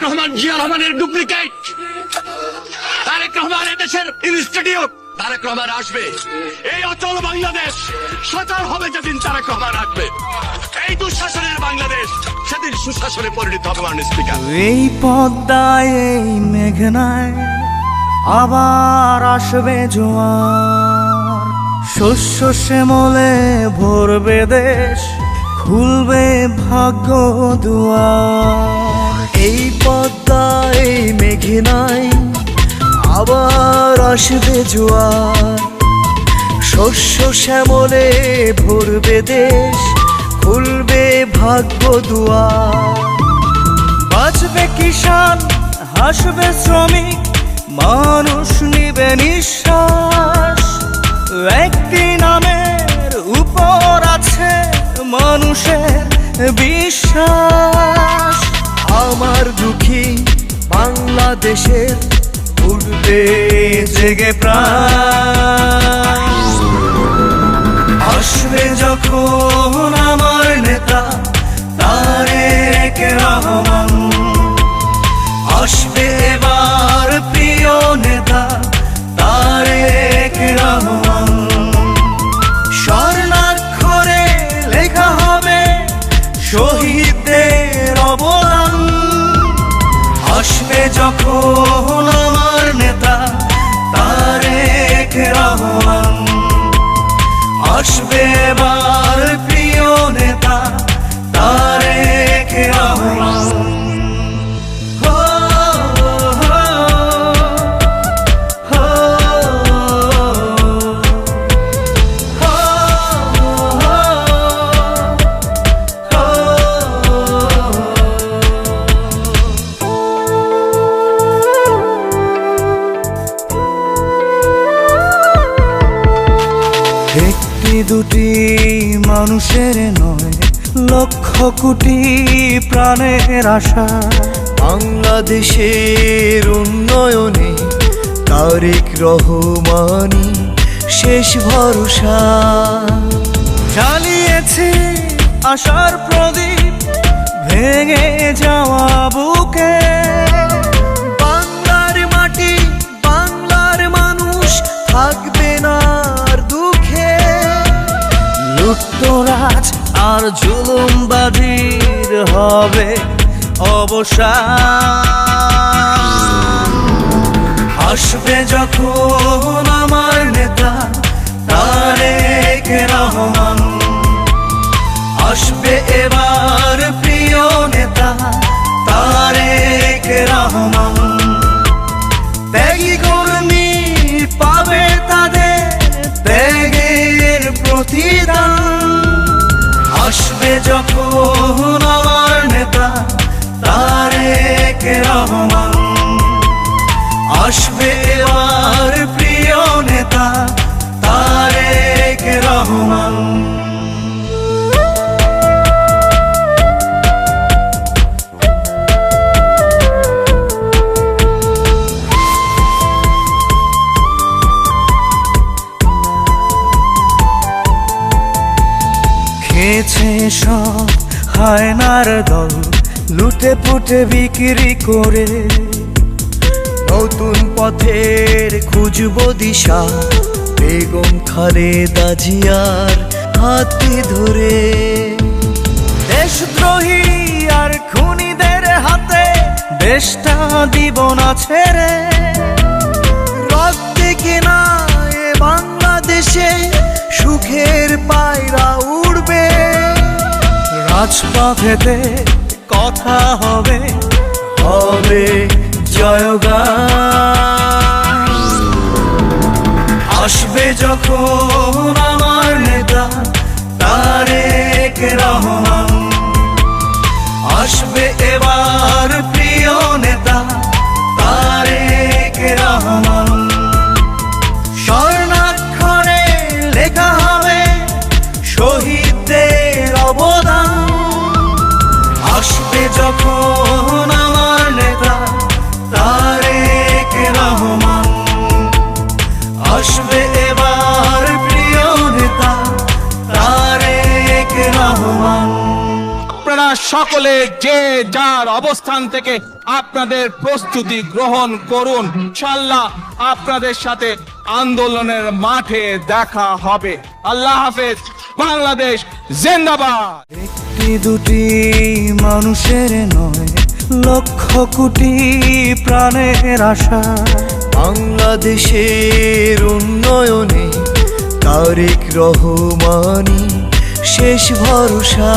রহমান জিয়া রহমানের ডুপ্লিকেট। তারেক রহমান দেশের ইনস্টিটিউট। তারেক রহমান আসবে, এই অচল বাংলাদেশ সচল হবে যেদিন তারেক রহমান আসবে। এই দুঃশাসনের বাংলাদেশ সেদিন সুশাসনে পরিণত হবে। মাননীয় স্পিকার, এই পদ্মায় এই মেঘনায় আবার আসবে জোয়ার, শস্য শ্যামলে ভরবে দেশ, খুলবে ভাগ্য দুয়ার। এই পদ্মায় এই মেঘনায় আবার আসবে জোয়ার, শস্য শ্যামলে ভরবে দেশ, খুলবে ভাগ্য দুয়ার। বাঁচবে কিষান, হাসবে শ্রমিক, মানুষ নিবে নিঃশ্বাস। একটি নামের উপর আছে মানুষের বিশ্বাস। আমার দুঃখী বাংলাদেশের উঠবে জেগে প্রাণ। আসবে যখন আমার নেতা তারেক রহমান, আসবে এবার প্রিয় নেতা তারেক রহমান। স্বর্ণাক্ষরে লেখা হবে শহীদদের অবদান। আসবে যখন আমার নেতা তারেক রহমান, আসবে এবার প্রিয় নেতা তারেক রহমান। একটি দুটি মানুষের নয়, লক্ষ কোটি প্রাণের আশা। বাংলাদেশের উন্নয়নে তারেক রহমানই শেষ ভরসা। জ্বালিয়েছে আশার প্রদীপ ভেঙে যাওয়া বুকে। বাংলার মাটি, বাংলার মানুষ থাকবে না আর দুঃখে। লুটতরাজ আর জুলুমবাজির হবে অবসান। আসবে যখন আমার নেতা তারেক রহমান, আসবে এবার প্রিয় নেতা তারেক রহমান। ত্যাগী কর্মী পাবে তাদের ত্যাগের প্রতিদান। আসবে যখন আমার নেতা তারেক রহমান, আসবে এবার প্রিয় নেতা তারেক রহমান। খেয়েছে সব হায়নার দল, লুটে পুটে বিক্রি করে। নতুন পথের খুঁজব দিশা, বেগম খালেদা জিয়ার হাতে ধরে। দেশদ্রোহী আর খুনিদের হাতে দেশটা দিব না ছেড়ে। রক্তে কেনা এ বাংলাদেশে সুখের পায়রা উড়বে। রাজপথেতে কথা হবে, হবে জয়গান। আসবে যখন আমার নেতা তারেক রহমান, আসবে এবার প্রিয় নেতা তারেক রহমান। স্বর্ণাক্ষরে লেখা হবে শহীদদের অবদান। আসবে যখন সকলে যে যার অবস্থান থেকে আপনাদের প্রস্তুতি গ্রহণ করুন। ইনশাআল্লাহ আপনাদের সাথে আন্দোলনের মাঠে দেখা হবে। আল্লাহ হাফেজ। বাংলাদেশ জিন্দাবাদ। একটি দুটি মানুষের নয়, লক্ষ কোটি প্রাণের আশা। বাংলাদেশের উন্নয়নে তারেক রহমানই শেষ ভরসা।